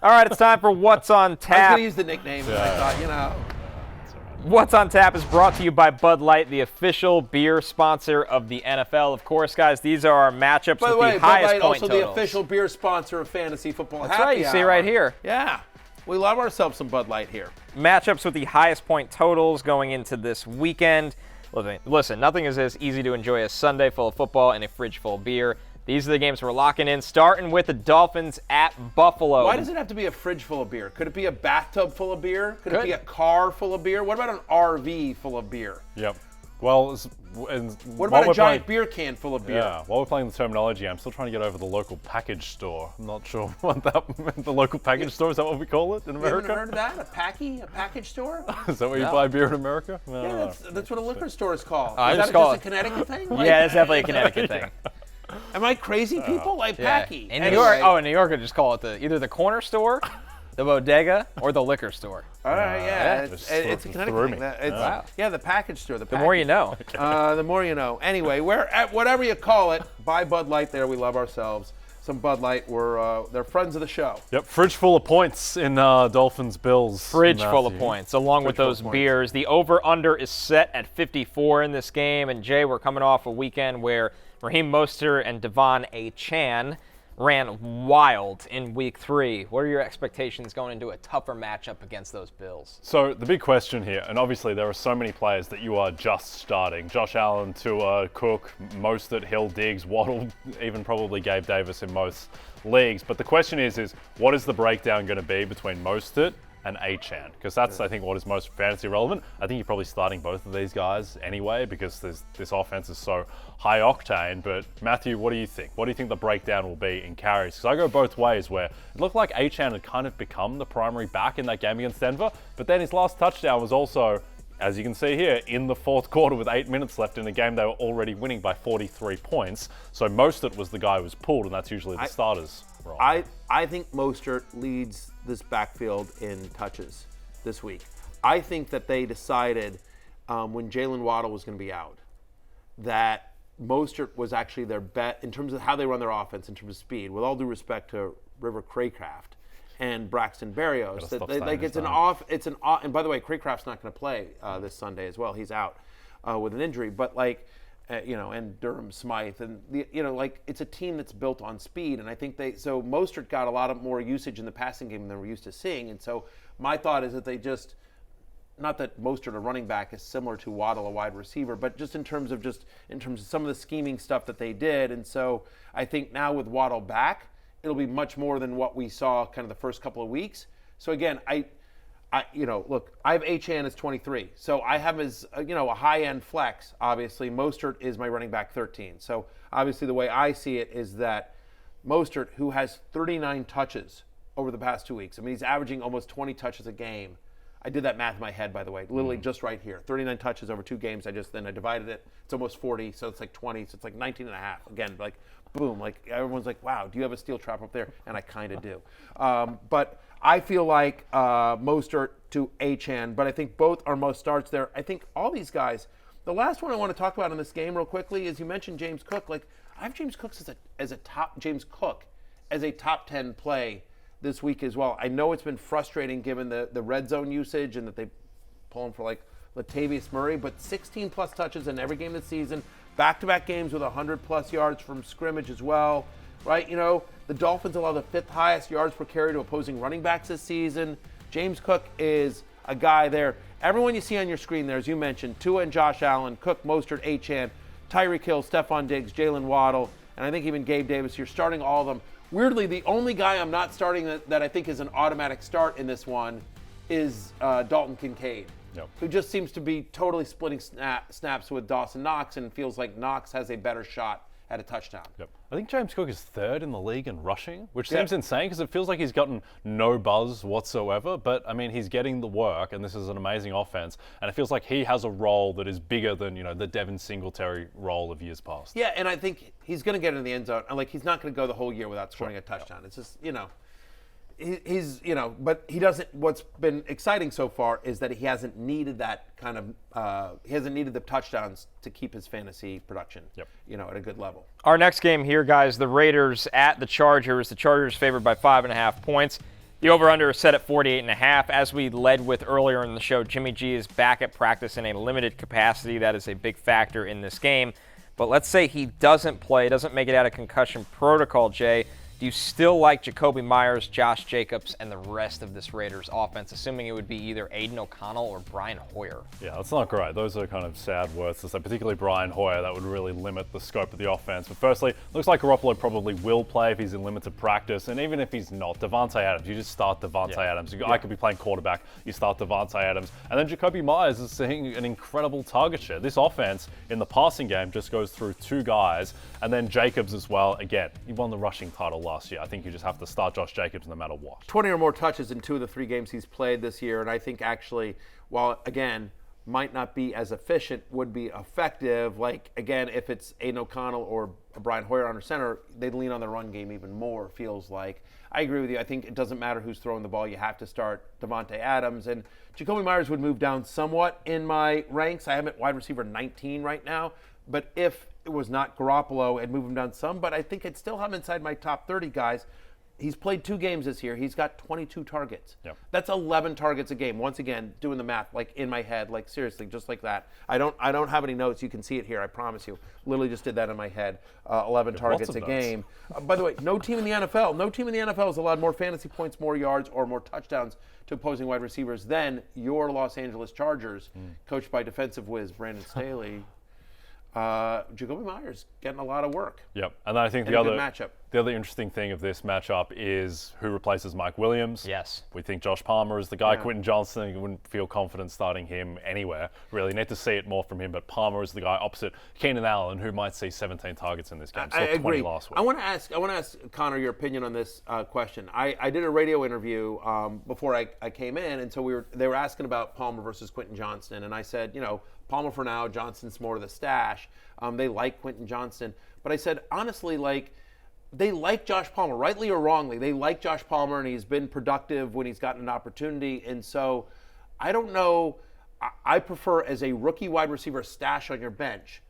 All right, it's time for What's on Tap. I was going to use the nickname, and I thought, What's on Tap is brought to you by Bud Light, the official beer sponsor of the NFL. Of course, guys, these are our matchups with the highest Bud Light, point also totals. the official beer sponsor of fantasy football. That's right, you see right here. Yeah, we love ourselves some Bud Light here. Matchups with the highest point totals going into this weekend. Listen, nothing is as easy to enjoy as Sunday full of football and a fridge full of beer. These are the games we're locking in, starting with the Dolphins at Buffalo. Why does it have to be a fridge full of beer? Could it be a bathtub full of beer? Could it be a car full of beer? What about an RV full of beer? Yep. Well, what about a giant beer can full of beer? Yeah, while we're playing the terminology, I'm still trying to get over the local package store. I'm not sure what that meant. The local package store, is that what we call it in America? You haven't heard of that? A package store? Is that where you buy beer in America? No, yeah, that's what a liquor store is called. I is just that call just a Connecticut thing? Yeah, it's definitely a Connecticut thing. Am I crazy, people? Like Packy. In New York, in New York, I just call it either the corner store, the bodega, or the liquor store. All right, it's a Connecticut thing. Yeah, the package store. The more you know. The more you know. Anyway, whatever you call it, buy Bud Light there. We love ourselves some Bud Light. They're friends of the show. Yep, fridge full of points in Dolphins-Bills. Fridge full of points, along with those beers. The over-under is set at 54 in this game. And, Jay, we're coming off a weekend where Raheem Mostert and Devon Achane ran wild in Week 3. What are your expectations going into a tougher matchup against those Bills? So the big question here, and obviously there are so many players that you are just starting. Josh Allen, Tua, Cook, Mostert, Hill, Diggs, Waddle, even probably Gabe Davis in most leagues. But the question is what is the breakdown going to be between Mostert and Achane? Because that's, I think, what is most fantasy relevant. I think you're probably starting both of these guys anyway because this offense is so high octane. But Matthew, what do you think? What do you think the breakdown will be in carries? Because I go both ways where it looked like Achane had kind of become the primary back in that game against Denver, but then his last touchdown was also, as you can see here, in the fourth quarter with 8 minutes left in the game. They were already winning by 43 points. So Mostert was the guy who was pulled, and that's usually the starter's role. I think Mostert leads this backfield in touches this week. I think that they decided when Jalen Waddle was going to be out that Mostert was actually their bet in terms of how they run their offense, in terms of speed. With all due respect to River Craycraft and Braxton Berrios, and by the way, Craycraft's not going to play this Sunday as well. He's out with an injury, but and Durham Smythe, and it's a team that's built on speed, and I think so Mostert got a lot of more usage in the passing game than we're used to seeing, and so my thought is that they just, not that Mostert, a running back, is similar to Waddle, a wide receiver, but just in terms of some of the scheming stuff that they did, and so I think now with Waddle back, it'll be much more than what we saw kind of the first couple of weeks. So again, I have Achane as 23. So I have as, a high-end flex, obviously. Mostert is my running back 13. So obviously the way I see it is that Mostert, who has 39 touches over the past 2 weeks. I mean, he's averaging almost 20 touches a game. I did that math in my head, by the way, literally just right here. 39 touches over 2 games. I divided it. It's almost 40, so it's like 20. So it's like 19 and a half. Again, like, boom. Like, everyone's like, wow, do you have a steel trap up there? And I kind of do. But I feel like Mostert to Achane, but I think both are most starts there. I think all these guys. The last one I want to talk about in this game real quickly is you mentioned James Cook. Like, I have James Cook as a top 10 play this week as well. I know it's been frustrating given the red zone usage and that they pull him for like Latavius Murray, but 16 plus touches in every game this season, back-to-back games with 100 plus yards from scrimmage as well, right? The Dolphins allow the 5th highest yards per carry to opposing running backs this season. James Cook is a guy there. Everyone you see on your screen there, as you mentioned, Tua and Josh Allen, Cook, Mostert, Achane, Tyreek Hill, Stephon Diggs, Jalen Waddle, and I think even Gabe Davis. You're starting all of them. Weirdly, the only guy I'm not starting that I think is an automatic start in this one is Dalton Kincaid, who just seems to be totally splitting snaps with Dawson Knox and feels like Knox has a better shot at a touchdown. Yep. I think James Cook is 3rd in the league in rushing, which seems insane because it feels like he's gotten no buzz whatsoever. But, I mean, he's getting the work, and this is an amazing offense. And it feels like he has a role that is bigger than, the Devin Singletary role of years past. Yeah, and I think he's going to get in the end zone. Like, he's not going to go the whole year without scoring a touchdown. It's just, he's, but he doesn't, what's been exciting so far is that he hasn't needed that kind of, he hasn't needed the touchdowns to keep his fantasy production, at a good level. Our next game here, guys, the Raiders at the Chargers. The Chargers favored by 5.5 points. The over-under is set at 48.5. As we led with earlier in the show, Jimmy G is back at practice in a limited capacity. That is a big factor in this game. But let's say he doesn't play, doesn't make it out of concussion protocol, Jay. Do you still like Jacoby Myers, Josh Jacobs, and the rest of this Raiders offense, assuming it would be either Aiden O'Connell or Brian Hoyer? Yeah, that's not great. Those are kind of sad words to say, particularly Brian Hoyer. That would really limit the scope of the offense. But firstly, looks like Garoppolo probably will play if he's in limited practice. And even if he's not, Davante Adams, you just start Davante Adams. I could be playing quarterback, you start Davante Adams. And then Jacoby Myers is seeing an incredible target share. This offense in the passing game just goes through two guys. And then Jacobs as well. Again, he won the rushing title last year. I think you just have to start Josh Jacobs no matter what. 20 or more touches in 2 of the 3 games he's played this year. And I think actually, while, again, might not be as efficient, would be effective. Like, again, if it's Aiden O'Connell or Brian Hoyer under center, they'd lean on the run game even more, feels like. I agree with you. I think it doesn't matter who's throwing the ball. You have to start Davante Adams. And Jacoby Myers would move down somewhat in my ranks. I have him at wide receiver 19 right now. But if it was not Garoppolo, I'd move him down some. But I think I'd still have him inside my top 30 guys. He's played 2 games this year. He's got 22 targets. Yep. That's 11 targets a game. Once again, doing the math, like in my head, like seriously, just like that. I don't have any notes. You can see it here. I promise you. Literally just did that in my head. 11 targets a game. By the way, no team in the NFL has allowed more fantasy points, more yards, or more touchdowns to opposing wide receivers than your Los Angeles Chargers, coached by defensive whiz Brandon Staley. Jacoby Myers getting a lot of work. Yep, and then I think the other interesting thing of this matchup is who replaces Mike Williams. Yes. We think Josh Palmer is the guy. Quentin Johnston, you wouldn't feel confident starting him anywhere. Really need to see it more from him, but Palmer is the guy opposite Keenan Allen, who might see 17 targets in this game. I agree. Last week. I want to ask Connor your opinion on this question. I did a radio interview before I came in, and so they were asking about Palmer versus Quentin Johnston, and I said, Palmer for now, Johnston's more to the stash. They like Quentin Johnston. But I said, honestly, they like Josh Palmer, rightly or wrongly. They like Josh Palmer, and he's been productive when he's gotten an opportunity. And so I don't know. I prefer, as a rookie wide receiver stash on your bench,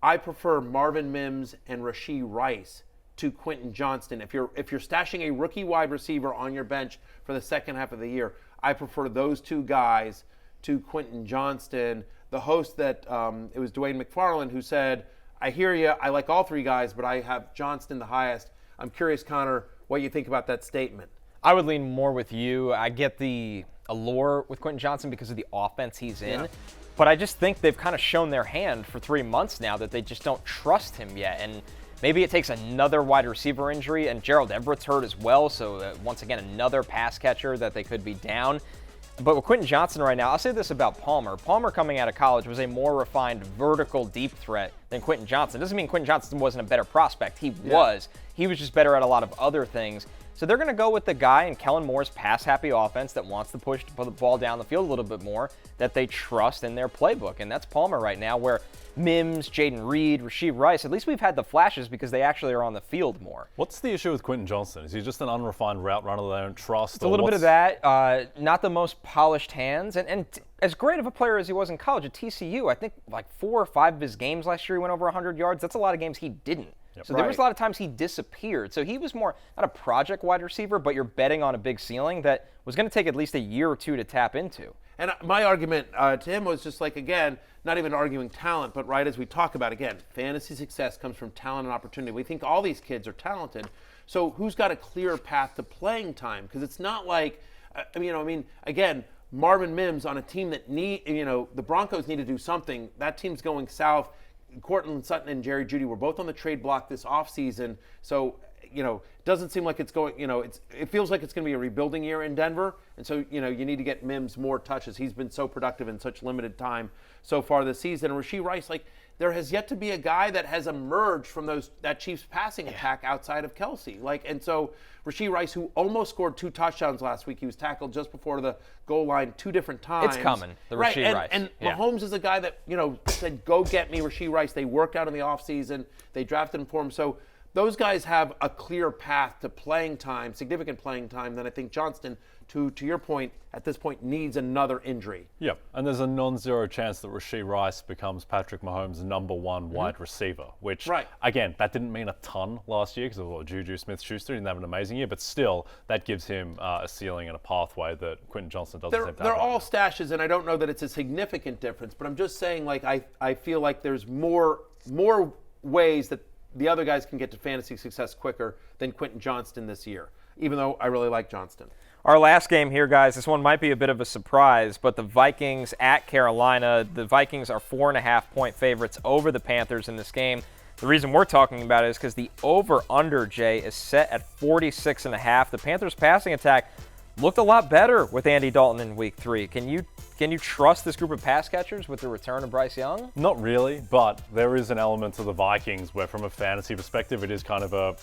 I prefer Marvin Mims and Rashee Rice to Quentin Johnston. If you're stashing a rookie wide receiver on your bench for the second half of the year, I prefer those 2 guys to Quentin Johnston. The host it was Dwayne McFarland who said, I hear you, I like all 3 guys, but I have Johnston the highest. I'm curious, Connor, what you think about that statement. I would lean more with you. I get the allure with Quentin Johnston because of the offense he's in. But I just think they've kind of shown their hand for 3 months now that they just don't trust him yet. And maybe it takes another wide receiver injury, and Gerald Everett's hurt as well. So once again, another pass catcher that they could be down. But with Quentin Johnston right now, I'll say this about Palmer. Palmer coming out of college was a more refined vertical deep threat than Quentin Johnston. It doesn't mean Quentin Johnston wasn't a better prospect. He was. He was just better at a lot of other things. So they're going to go with the guy in Kellen Moore's pass-happy offense that wants to put the ball down the field a little bit more, that they trust in their playbook. And that's Palmer right now, where Mims, Jaden Reed, Rashee Rice, at least we've had the flashes because they actually are on the field more. What's the issue with Quentin Johnston? Is he just an unrefined route runner they don't trust? It's a little bit of that. Not the most polished hands. And as great of a player as he was in college at TCU, I think like 4 or 5 of his games last year he went over 100 yards. That's a lot of games he didn't. Yep. So there was a lot of times he disappeared. So he was more, not a project wide receiver, but you're betting on a big ceiling that was going to take at least a year or 2 to tap into. And my argument to him was just like, again, not even arguing talent, but right as we talk about, again, fantasy success comes from talent and opportunity. We think all these kids are talented. So who's got a clear path to playing time? Because it's not like, again, Marvin Mims on a team that the Broncos need to do something. That team's going south. Cortland Sutton and Jerry Jeudy were both on the trade block this offseason. So, it doesn't seem like it's going, it feels like it's going to be a rebuilding year in Denver. And so, you need to get Mims more touches. He's been so productive in such limited time so far this season. And Rashee Rice, there has yet to be a guy that has emerged from that Chiefs passing attack outside of Kelsey. And so Rashee Rice, who almost scored 2 touchdowns last week, he was tackled just before the goal line 2 different times. It's coming, the Rashee Rice. And Mahomes is a guy that, said, go get me Rashee Rice. They worked out in the offseason. They drafted him for him. So those guys have a clear path to playing time, significant playing time, than I think Johnston, to your point, at this point, needs another injury. Yep, and there's a non-zero chance that Rashee Rice becomes Patrick Mahomes' #1 wide receiver, which, again, that didn't mean a ton last year because of Juju Smith-Schuster didn't have an amazing year, but still, that gives him a ceiling and a pathway that Quentin Johnston doesn't have. They're all stashes, and I don't know that it's a significant difference, but I'm just saying, like, I feel like there's more ways that the other guys can get to fantasy success quicker than Quentin Johnston this year, even though I really like Johnston. Our last game here, guys, this one might be a bit of a surprise, but the Vikings at Carolina, the Vikings are 4.5-point favorites over the Panthers in this game. The reason we're talking about it is because the over-under, Jay, is set at 46.5. The Panthers' passing attack looked a lot better with Andy Dalton in Week 3. Can you trust this group of pass catchers with the return of Bryce Young? Not really, but there is an element to the Vikings where, from a fantasy perspective, it is kind of a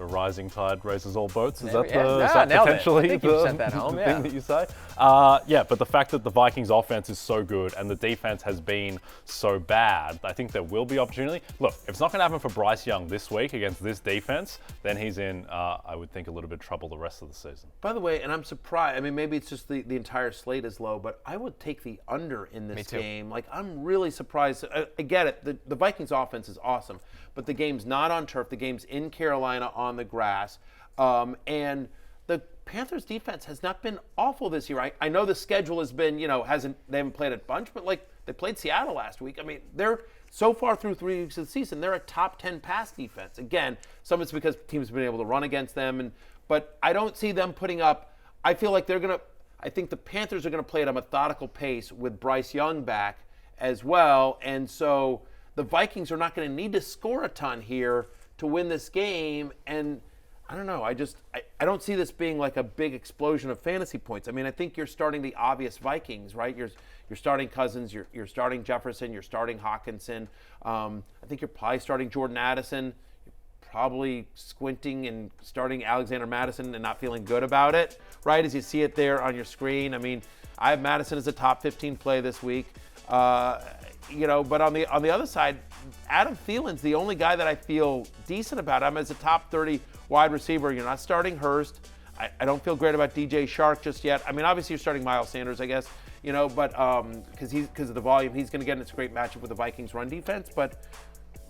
rising tide raises all boats. Is that potentially the thing that you say? But the fact that the Vikings offense is so good and the defense has been so bad, I think there will be opportunity. Look, if it's not going to happen for Bryce Young this week against this defense, then he's in, I would think, a little bit of trouble the rest of the season. By the way, and I'm surprised, I mean, maybe it's just the entire slate is low, but I would take the under in this game. Like, I'm really surprised. I get it. The Vikings offense is awesome, but the game's not on turf. The game's in Carolina on the grass. And the Panthers defense has not been awful this year. I know the schedule has been, they haven't played a bunch, but like they played Seattle last week. I mean, they're so far through 3 weeks of the season, they're a top 10 pass defense. Again, some of it's because teams have been able to run against them, but I don't see them putting up. I feel like I think the Panthers are going to play at a methodical pace with Bryce Young back as well. And so the Vikings are not going to need to score a ton here to win this game. And I don't know. I don't see this being like a big explosion of fantasy points. I mean, I think you're starting the obvious Vikings, right? You're starting Cousins, you're starting Jefferson, you're starting Hawkinson. I think you're probably starting Jordan Addison. Probably squinting and starting Alexander Madison and not feeling good about it, right? As you see it there on your screen. I mean, I have Madison as a top 15 play this week, but on the other side, Adam Thielen's the only guy that I feel decent about. I'm as a top 30 wide receiver. You're not starting Hurst. I don't feel great about DJ Shark just yet. I mean, obviously you're starting Miles Sanders, I guess, but because of the volume, he's going to get in this great matchup with the Vikings run defense, but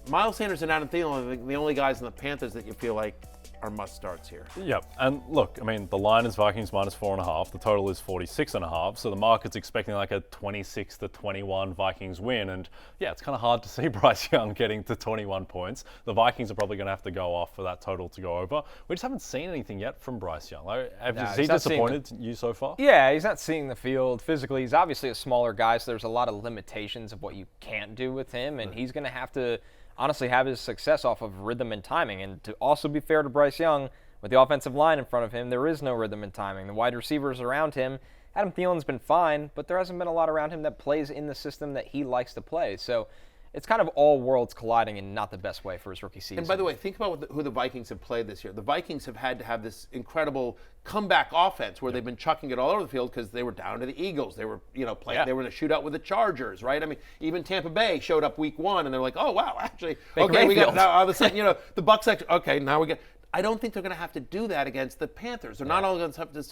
Miles Sanders and Adam Thielen are the only guys in the Panthers that you feel like are must starts here. Yep, and look, I mean, the line is Vikings -4.5. The total is 46.5. So the market's expecting like a 26-21 Vikings win. And yeah, it's kind of hard to see Bryce Young getting to 21 points. The Vikings are probably going to have to go off for that total to go over. We just haven't seen anything yet from Bryce Young. Has he disappointed you so far? Yeah, he's not seeing the field physically. He's obviously a smaller guy, so there's a lot of limitations of what you can't do with him, and he's going to have to honestly have his success off of rhythm and timing. And to also be fair to Bryce Young, with the offensive line in front of him, there is no rhythm and timing. The wide receivers around him, Adam Thielen's been fine, but there hasn't been a lot around him that plays in the system that he likes to play. So it's kind of all worlds colliding in not the best way for his rookie season. And by the way, think about who the Vikings have played this year. The Vikings have had to have this incredible comeback offense where they've been chucking it all over the field because they were down to the Eagles. They were, playing. They were in a shootout with the Chargers, right? I mean, even Tampa Bay showed up week 1, and they're like, oh wow, actually, okay, we got now all of a sudden, the Bucs actually, okay, now we get. I don't think they're going to have to do that against the Panthers. They're not all going to have to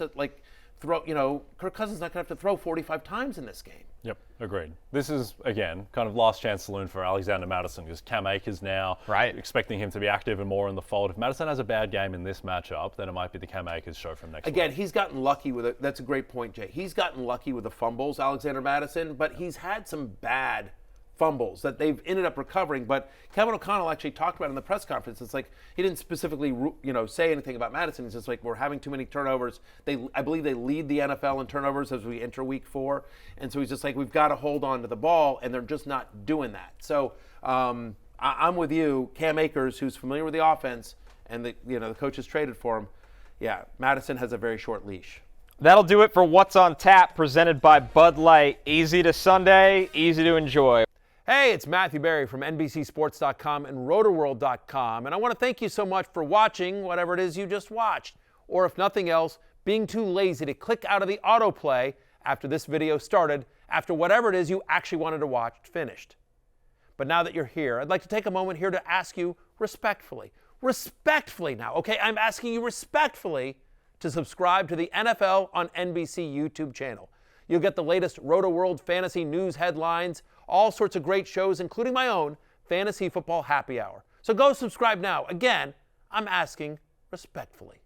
throw. Kirk Cousins is not going to have to throw 45 times in this game. Yep, agreed. This is, again, kind of last chance saloon for Alexander Madison because Cam Akers now expecting him to be active and more in the fold. If Madison has a bad game in this matchup, then it might be the Cam Akers show from next week. Again, he's gotten lucky with it. That's a great point, Jay. He's gotten lucky with the fumbles, Alexander Madison, but he's had some bad fumbles that they've ended up recovering. But Kevin O'Connell actually talked about it in the press conference. It's like he didn't specifically, say anything about Madison. He's just like, we're having too many turnovers. I believe they lead the NFL in turnovers as we enter week 4. And so he's just like, we've got to hold on to the ball, and they're just not doing that. So I'm with you. Cam Akers, who's familiar with the offense, and the coach has traded for him. Yeah, Madison has a very short leash. That'll do it for What's on Tap, presented by Bud Light. Easy to Sunday, easy to enjoy. Hey, it's Matthew Berry from NBCSports.com and RotorWorld.com, and I want to thank you so much for watching whatever it is you just watched, or if nothing else, being too lazy to click out of the autoplay after this video started, after whatever it is you actually wanted to watch finished. But now that you're here, I'd like to take a moment here to ask you respectfully, respectfully now, okay? I'm asking you respectfully to subscribe to the NFL on NBC YouTube channel. You'll get the latest Roto-World fantasy news headlines, all sorts of great shows, including my own Fantasy Football Happy Hour. So go subscribe now. Again, I'm asking respectfully.